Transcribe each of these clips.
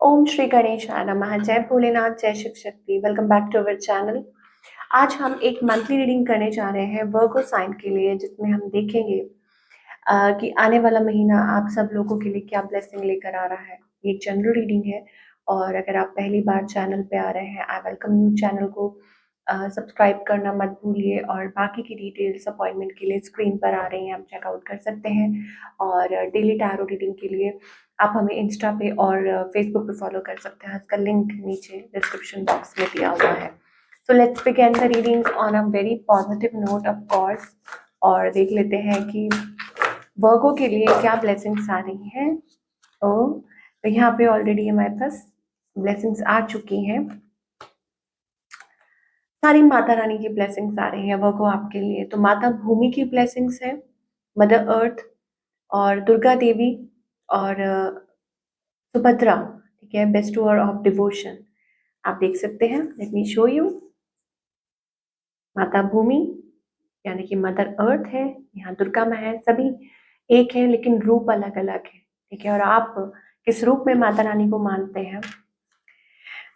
ओम श्री गणेशाय नमः। जय भोलेनाथ, जय Shiv Shakti. Welcome back to our channel. आज हम एक मंथली रीडिंग करने जा रहे हैं वर्गो साइन के लिए, जिसमें हम देखेंगे कि आने वाला महीना आप सब लोगों के लिए क्या ब्लेसिंग लेकर आ रहा है। ये जनरल रीडिंग है, और अगर आप पहली बार चैनल पे आ रहे हैं, आई वेलकम यू। चैनल को सब्सक्राइब करना मत भूलिए, और बाकी की डिटेल्स अपॉइंटमेंट के लिए स्क्रीन पर आ रही हैं, आप चेकआउट कर सकते हैं। और डेली टैरो रीडिंग के लिए आप हमें इंस्टा पे और फेसबुक पे फॉलो कर सकते हैं। इसका लिंक नीचे डिस्क्रिप्शन बॉक्स में दिया हुआ है। So let's begin the reading on a very positive note of course, और देख लेते हैं कि वर्गो के लिए क्या ब्लेसिंग्स आ रही हैं। तो यहाँ पे ऑलरेडी हमारे पास ब्लेसिंग्स आ चुकी हैं। सारी माता रानी की ब्लेसिंग्स आ रही है वर्गो आपके लिए। तो माता भूमि की ब्लेसिंग्स है, मदर अर्थ और दुर्गा देवी और सुभद्रा, ठीक है, बेस्टोर ऑफ डिवोशन। आप देख सकते हैं, लेट मी शो यू। माता भूमि यानी कि मदर अर्थ है, यहाँ दुर्गा माँ है, सभी एक है लेकिन रूप अलग अलग है, ठीक है। और आप किस रूप में माता रानी को मानते हैं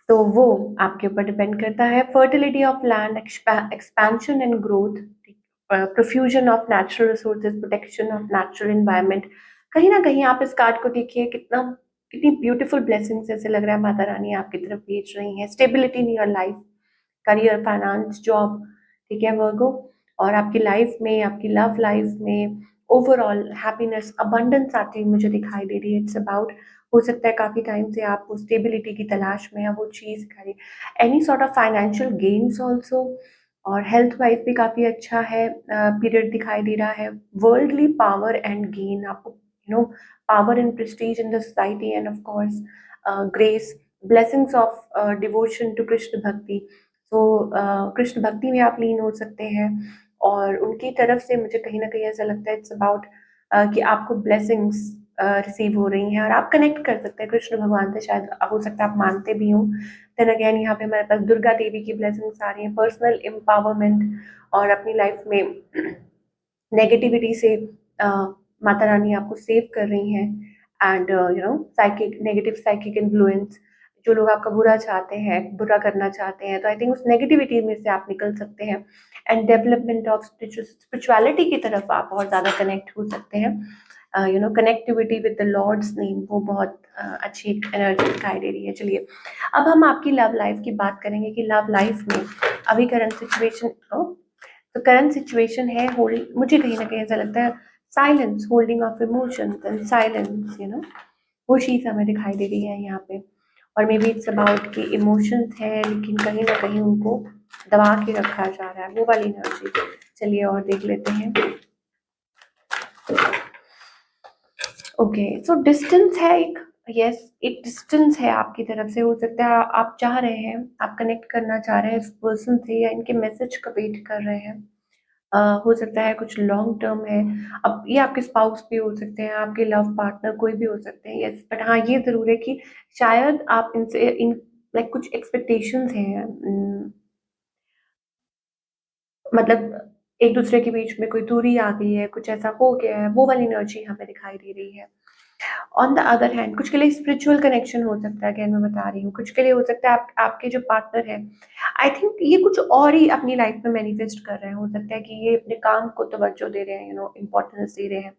तो वो आपके ऊपर डिपेंड करता है। Fertility of land, expansion and growth, profusion of natural resources, protection of natural environment. कहीं ना कहीं आप इस कार्ड को देखिए, कितनी ब्यूटीफुल ब्लेसिंग्स ऐसे लग रहा है माता रानी आपकी तरफ भेज रही हैं। Stability in your life, career, finance, job, ठीक है वर्गो। और आपकी लाइफ में, आपकी लव लाइफ में ओवरऑल हैप्पीनेस, अबंडेंस आती हुई मुझे दिखाई दे रही है। इट्स अबाउट, हो सकता है काफी टाइम से आप उस स्टेबिलिटी की तलाश में है, वो चीज करें। Any sort of financial gains also, और हेल्थ वाइज भी काफी अच्छा है पीरियड दिखाई दे रहा है। वर्ल्डली पावर एंड गेन, आपको power and prestige in the society, and of course grace, blessings of devotion to Krishna bhakti. तो कृष्ण भक्ति में आप लीन हो सकते हैं, और उनकी तरफ से मुझे कहीं ना कहीं ऐसा लगता है इट्स अबाउट कि आपको ब्लेसिंग्स रिसीव हो रही हैं, और आप कनेक्ट कर सकते हैं कृष्ण भगवान से। शायद हो सकता है आप मानते भी हो। देन अगेन यहाँ पे हमारे पास दुर्गा देवी की ब्लेसिंग्स आ रही हैं, पर्सनल एम्पावरमेंट, और अपनी लाइफ में नेगेटिविटी से माता रानी आपको सेव कर रही हैं। And psychic, negative psychic influence, जो लोग आपका बुरा चाहते हैं, बुरा करना चाहते हैं, तो आई थिंक उस नेगेटिविटी में से आप निकल सकते हैं। एंड डेवलपमेंट ऑफ स्पिरिचुअलिटी की तरफ आप और ज़्यादा कनेक्ट हो सकते हैं। Connectivity with the lord's name, वो बहुत अच्छी एनर्जी दिखाई दे रही है। चलिए, अब हम आपकी लव लाइफ की बात करेंगे कि लव लाइफ में अभी करंट सिचुएशन, तो करंट सिचुएशन है होल्ड, मुझे कहीं ना कहीं ऐसा लगता है silence, holding of emotions and silence, वो चीज़ हमें दिखाई दे रही है यहाँ पे। और मे बी इट्स अबाउट कि इमोशंस है लेकिन कहीं ना कहीं उनको दबा के रखा जा रहा है, वो वाली एनर्जी। चलिए और देख लेते हैं। ओके, सो डिस्टेंस है एक, यस, एक डिस्टेंस है आपकी तरफ से। हो सकता है आप चाह रहे हैं, आप कनेक्ट करना चाह रहे हैं इस पर्सन से, या इनके मैसेज का वेट कर रहे हैं। हो सकता है कुछ लॉन्ग टर्म है। अब ये आपके स्पाउस भी हो सकते हैं, आपके लव पार्टनर कोई भी हो सकते हैं, यस। बट हाँ, ये जरूर है कि शायद आप इनसे इन लाइक कुछ एक्सपेक्टेशंस हैं, मतलब एक दूसरे के बीच में कोई दूरी आ गई है, कुछ ऐसा हो गया है, वो वाली एनर्जी हमें दिखाई दे रही है। ऑन द अदर हैंड, कुछ के लिए स्पिरिचुअल कनेक्शन हो सकता है, अगेन मैं बता रही हूँ, कुछ के लिए हो सकता है आपके जो पार्टनर है, आई थिंक ये कुछ और ही अपनी लाइफ में मैनिफेस्ट कर रहे हैं। हो सकता है कि ये अपने काम को तवज्जो दे रहे हैं, इम्पोर्टेंस दे रहे हैं,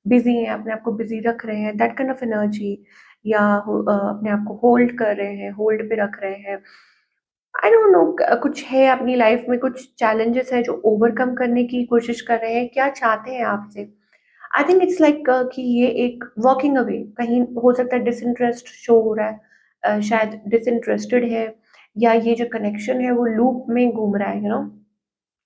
बिजी हैं, अपने आप को बिजी रख रहे हैं, दैट काइंड ऑफ एनर्जी। या अपने आप को होल्ड कर रहे हैं, होल्ड पे रख रहे हैं। आई डोंट नो, कुछ है अपनी लाइफ में, कुछ चैलेंजेस है जो ओवरकम करने की कोशिश कर रहे हैं। क्या चाहते हैं आपसे? आई थिंक इट्स लाइक कि ये एक वॉकिंग अवे, कहीं हो सकता है डिसइंटरेस्ट शो हो रहा है, शायद डिसइंटरेस्टेड है, या ये जो कनेक्शन है वो लूप में घूम रहा है,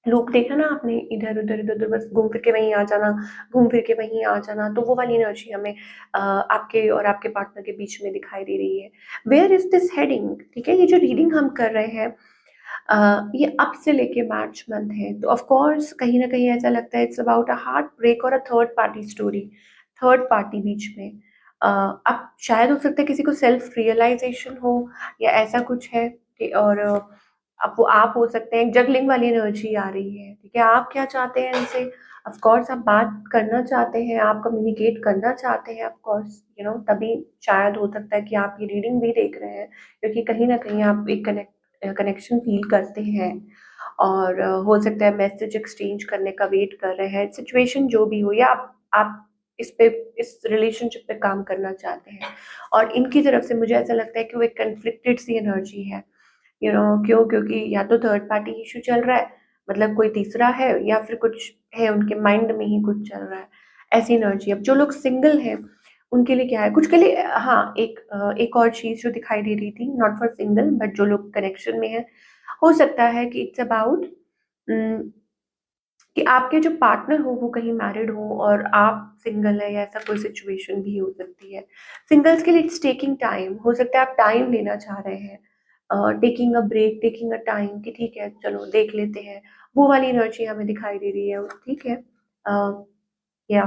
लूप देखा ना आपने, इधर उधर इधर उधर, बस घूम फिर के वहीं आ जाना, घूम फिर के वहीं आ जाना। तो वो वाली एनर्जी हमें आपके और आपके पार्टनर के बीच में दिखाई दे रही है। वेयर इज दिस हेडिंग, ठीक है। ये जो रीडिंग हम कर रहे हैं, ये अप से लेके मार्च मंथ है, तो ऑफ कोर्स कहीं ना कहीं ऐसा लगता है it's about a heart break और a third party story, third party बीच में। अब शायद हो सकता है किसी को सेल्फ रियलाइजेशन हो, या ऐसा कुछ है और अब वो आप हो सकते हैं। जगलिंग वाली एनर्जी आ रही है, ठीक है। आप क्या चाहते हैं इनसे, ऑफ कोर्स आप बात करना चाहते हैं, आप कम्युनिकेट करना चाहते हैं, ऑफ कोर्स तभी शायद हो सकता है कि आप ये रीडिंग भी देख रहे हैं, क्योंकि कहीं ना कहीं आप एक कनेक्शन फील करते हैं और हो सकता है मैसेज एक्सचेंज करने का वेट कर रहे हैं। सिचुएशन जो भी हो, या आप इस रिलेशनशिप पे काम करना चाहते हैं, और इनकी तरफ से मुझे ऐसा लगता है कि वो एक कन्फ्लिक्टेड सी एनर्जी है। क्यों? क्योंकि या तो थर्ड पार्टी इशू चल रहा है, मतलब कोई तीसरा है, या फिर कुछ है उनके माइंड में ही कुछ चल रहा है, ऐसी एनर्जी। अब जो लोग सिंगल हैं उनके लिए क्या है, कुछ के लिए हाँ, एक और चीज जो दिखाई दे रही थी, नॉट फॉर सिंगल बट जो लोग कनेक्शन में है, हो सकता है कि इट्स अबाउट कि आपके जो पार्टनर हो वो कहीं मैरिड हो और आप सिंगल है, या ऐसा कोई सिचुएशन भी हो सकती है। सिंगल्स के लिए इट्स टेकिंग टाइम, हो सकता है आप टाइम लेना चाह रहे हैं, taking a break, taking a time, कि ठीक है चलो देख लेते हैं। वो वाली एनर्जी हमें दिखाई दे रही है, ठीक है। या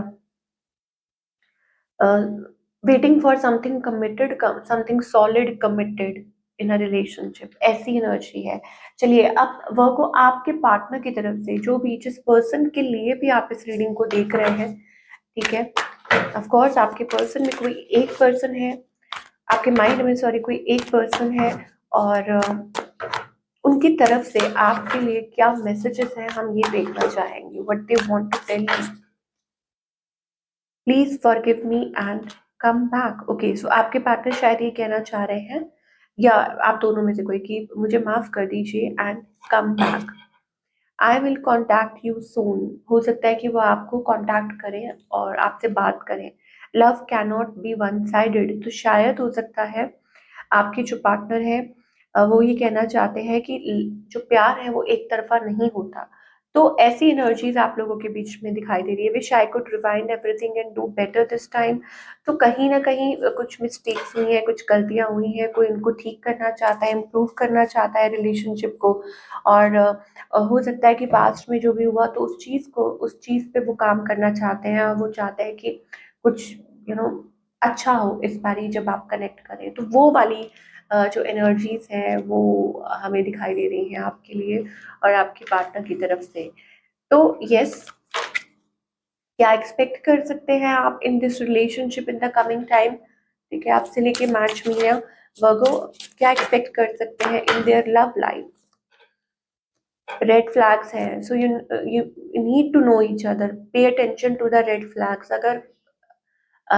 waiting for something committed, something solid committed in a relationship, ऐसी एनर्जी है। चलिए, अब वह को आपके पार्टनर की तरफ से, जो भी जिस पर्सन के लिए भी आप इस रीडिंग को देख रहे हैं, ठीक है, ऑफ कोर्स आपके पर्सन में कोई एक पर्सन है, आपके माइंड में सॉरी कोई एक पर्सन है, और उनकी तरफ से आपके लिए क्या मैसेजेस हैं हम ये देखना चाहेंगे। What they want to tell you, please forgive me and come back. Okay, so आपके पार्टनर शायद ये कहना चाह रहे हैं, या आप दोनों में से कोई, कि मुझे माफ कर दीजिए and come back, I will contact you soon. हो सकता है कि वो आपको कॉन्टैक्ट करें और आपसे बात करें। Love can not be one sided, तो शायद हो सकता है आपके जो पार्टनर है वो ये कहना चाहते हैं कि जो प्यार है वो एक तरफा नहीं होता। तो ऐसी एनर्जीज आप लोगों के बीच में दिखाई दे रही है। Wish I could rewind everything and do better this time. तो कहीं ना कहीं कुछ मिस्टेक्स हुई हैं, कुछ गलतियां हुई हैं, कोई उनको ठीक करना चाहता है, इम्प्रूव करना चाहता है रिलेशनशिप को, और हो सकता है कि पास्ट में जो भी हुआ तो उस चीज़ पे वो काम करना चाहते हैं, और वो चाहते हैं कि कुछ अच्छा हो इस बारी जब आप कनेक्ट करें। तो वो वाली जो एनर्जीज हैं वो हमें दिखाई दे रही हैं आपके लिए और आपके पार्टनर की तरफ से। तो यस, क्या एक्सपेक्ट कर सकते हैं आप in this relationship in the coming time? ठीक है, आपसे लेके मार्च महीने वर्गो क्या एक्सपेक्ट कर सकते हैं in their love life? Red flags हैं, so you need to know each other, pay attention to the red flags. अगर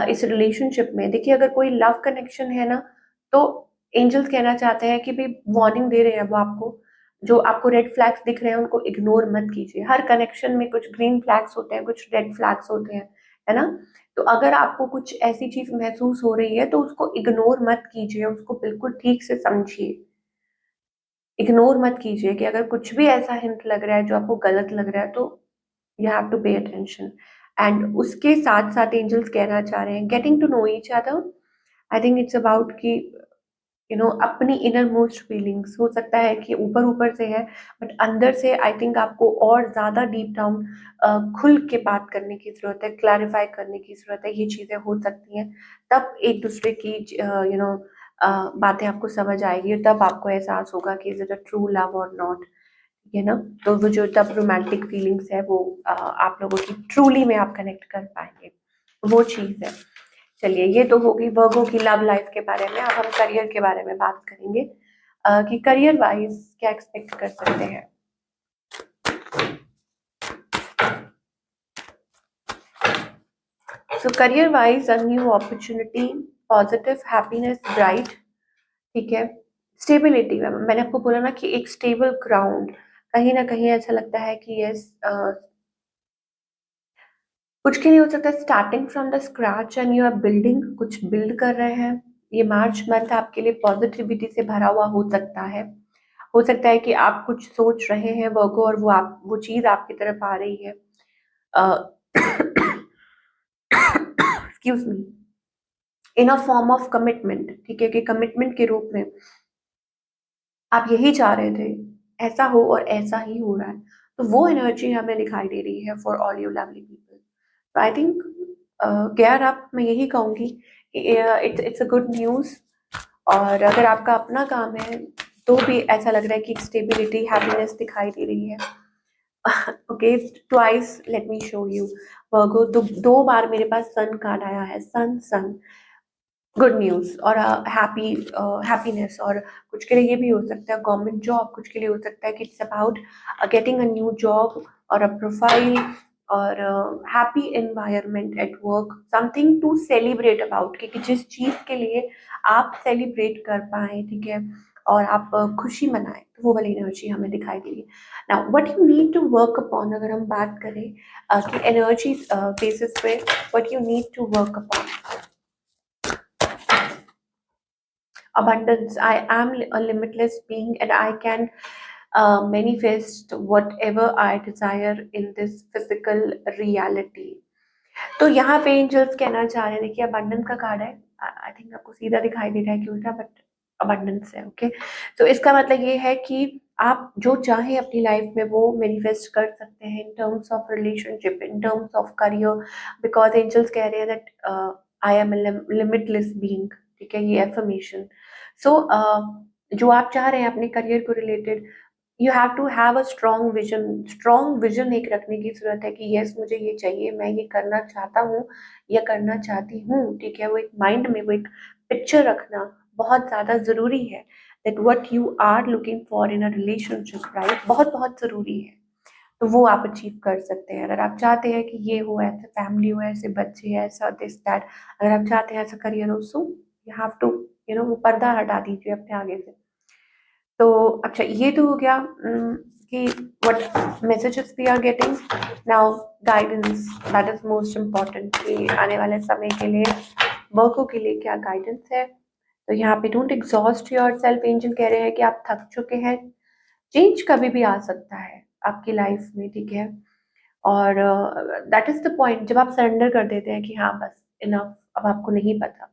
इस रिलेशनशिप में देखिए, अगर कोई लव कनेक्शन है ना, तो एंजल्स कहना चाहते हैं कि भाई वार्निंग दे रहे हैं वो आपको, जो आपको रेड फ्लैग्स दिख रहे हैं उनको इग्नोर मत कीजिए। हर कनेक्शन में कुछ ग्रीन फ्लैग्स होते हैं, कुछ रेड फ्लैग्स होते हैं, है ना? तो अगर आपको कुछ ऐसी चीज महसूस हो रही है तो उसको इग्नोर मत कीजिए, उसको बिल्कुल ठीक से समझिए। इग्नोर मत कीजिए कि अगर कुछ भी ऐसा हिंट लग रहा है जो आपको गलत लग रहा है, तो you have to pay attention. And उसके साथ साथ एंजल्स कहना चाह रहे हैं, getting to know each other. I think it's about कि अपनी इनर मोस्ट फीलिंग्स, हो सकता है कि ऊपर ऊपर से है, बट अंदर से आई थिंक आपको और ज्यादा डीप डाउन खुल के बात करने की जरूरत है, क्लैरिफाई करने की जरूरत है। ये चीजें हो सकती हैं, तब एक दूसरे की बातें आपको समझ आएगी, और तब आपको एहसास होगा कि is it a true love और नॉट, ठीक है ना? तो वो जो तब रोमांटिक फीलिंग्स है वो आप लोगों की ट्रूली में आप कनेक्ट कर पाएंगे, वो चीज है। चलिए, ये तो होगी वर्गो की लव लाइफ के बारे में। अब हम करियर के बारे में बात करेंगे कि करियर वाइज क्या एक्सपेक्ट कर सकते हैं। सो career wise, a new opportunity, positive, happiness, bright, ठीक है। स्टेबिलिटी में मैंने आपको बोला ना कि एक स्टेबल ग्राउंड, कहीं ना कहीं ऐसा लगता है कि यस, कुछ के लिए हो सकता है starting from the scratch and you are building, कुछ बिल्ड कर रहे हैं। ये मार्च मंथ आपके लिए पॉजिटिविटी से भरा हुआ हो सकता है। हो सकता है कि आप कुछ सोच रहे हैं वर्गो, और वो चीज आपकी तरफ आ रही है, excuse me, in a form of commitment, ठीक है, कि कमिटमेंट के रूप में आप यही चाह रहे थे, ऐसा हो और ऐसा ही हो रहा है। तो वो एनर्जी हमें दिखाई दे रही है for all you lovely people. तो आई थिंक गेयर अप, मैं यही कहूंगी कि इट्स अ गुड न्यूज। और अगर आपका अपना काम है तो भी ऐसा लग रहा है कि स्टेबिलिटी, हैप्पीनेस दिखाई दे रही है। Okay, twice let me show you. Virgo, दो बार मेरे पास सन कार्ड आया है, सन सन, गुड न्यूज और हैप्पी हैप्पीनेस। और कुछ के लिए ये भी हो सकता है गवर्नमेंट जॉब, कुछ के लिए हो सकता है कि it's about getting a new job और अ प्रोफाइल और happy environment at work, something to celebrate about, कि जिस चीज के लिए आप सेलिब्रेट कर पाए, ठीक है, और आप खुशी मनाएं, तो वो वाली एनर्जी हमें दिखाई दे रही है। Now what you need to work upon, अगर हम बात करें कि एनर्जी बेसिस पे what you need to work upon, abundance. I am a limitless being and I can manifest whatever I desire in this physical reality. तो यहाँ पे angels कहना चाह रहे हैं, देखिए अबंडेंस का कार्ड है, आई थिंक आपको सीधा दिखाई दे रहा है कि उल्टा, बट अबंडेंस है। ओके, तो इसका मतलब ये है कि आप जो चाहें अपनी लाइफ में वो मैनिफेस्ट कर सकते हैं in terms of relationship, in terms of career, because angels कह रहे हैं that I am limitless being, ठीक है, ये एफर्मेशन। सो जो आप चाह रहे हैं अपने करियर को related, you have to have a strong vision, strong vision एक रखने की जरूरत है कि यस मुझे ये चाहिए, मैं ये करना चाहता हूँ या करना चाहती हूँ, ठीक है, वो एक माइंड में वो एक पिक्चर रखना बहुत ज्यादा जरूरी है, that what you are looking for in a relationship, right, बहुत बहुत जरूरी है। तो वो आप अचीव कर सकते हैं अगर आप चाहते हैं कि ये हो, ऐसे फैमिली हो, ऐसे बच्चे, ऐसा दिस दैट, अगर आप चाहते हैं ऐसा करियर हो, सो यू हैव टू वो पर्दा हटा दीजिए अपने आगे से। तो अच्छा, ये तो हो गया कि what messages we are getting. Now guidance, that is most important, कि आने वाले समय के लिए वर्कों के लिए क्या गाइडेंस है। तो यहाँ पे don't exhaust your self, angel कह रहे हैं कि आप थक चुके हैं, चेंज कभी भी आ सकता है आपकी लाइफ में, ठीक है, और दैट इज द पॉइंट, जब आप सरेंडर कर देते हैं कि हाँ बस इनफ, अब आपको नहीं पता,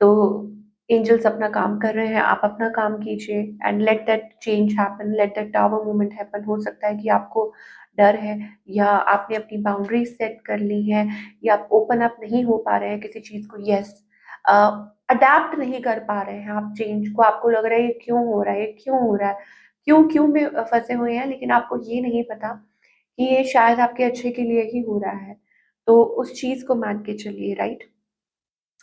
तो एंजल्स अपना काम कर रहे हैं, आप अपना काम कीजिए and let that change happen, let that tower movement happen. हो सकता है कि आपको डर है, या आपने अपनी बाउंड्रीज सेट कर ली है, या आप ओपन अप नहीं हो पा रहे हैं किसी चीज को, यस अडेप्ट नहीं कर पा रहे हैं आप चेंज को, आपको लग रहा है ये क्यों हो रहा है, ये क्यों हो रहा है, क्यों क्यों में फंसे हुए हैं, लेकिन आपको ये नहीं पता कि ये शायद आपके अच्छे के लिए ही हो रहा है, तो उस चीज को मान के चलिए, right,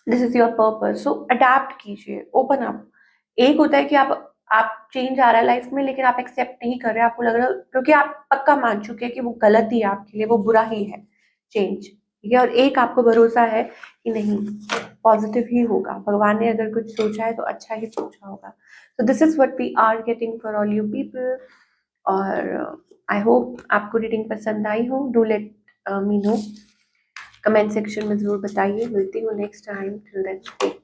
this is your purpose. So adapt कीजिए, ओपन अप। एक होता है कि आप चेंज आ रहा है लाइफ में, लेकिन आप एक्सेप्ट नहीं कर रहे, आपको लग रहा है क्योंकि आप पक्का मान चुके हैं कि वो गलत ही है आपके लिए, वो बुरा ही है चेंज, ठीक है, और एक आपको भरोसा है कि नहीं, पॉजिटिव ही होगा, भगवान ने अगर कुछ सोचा है तो अच्छा ही सोचा होगा। So this is what we are getting for all you people. और आई होप आपको रीडिंग पसंद आई हो, do let me know, comment section में जरूर बताइए। मिलती हूँ next time, till then take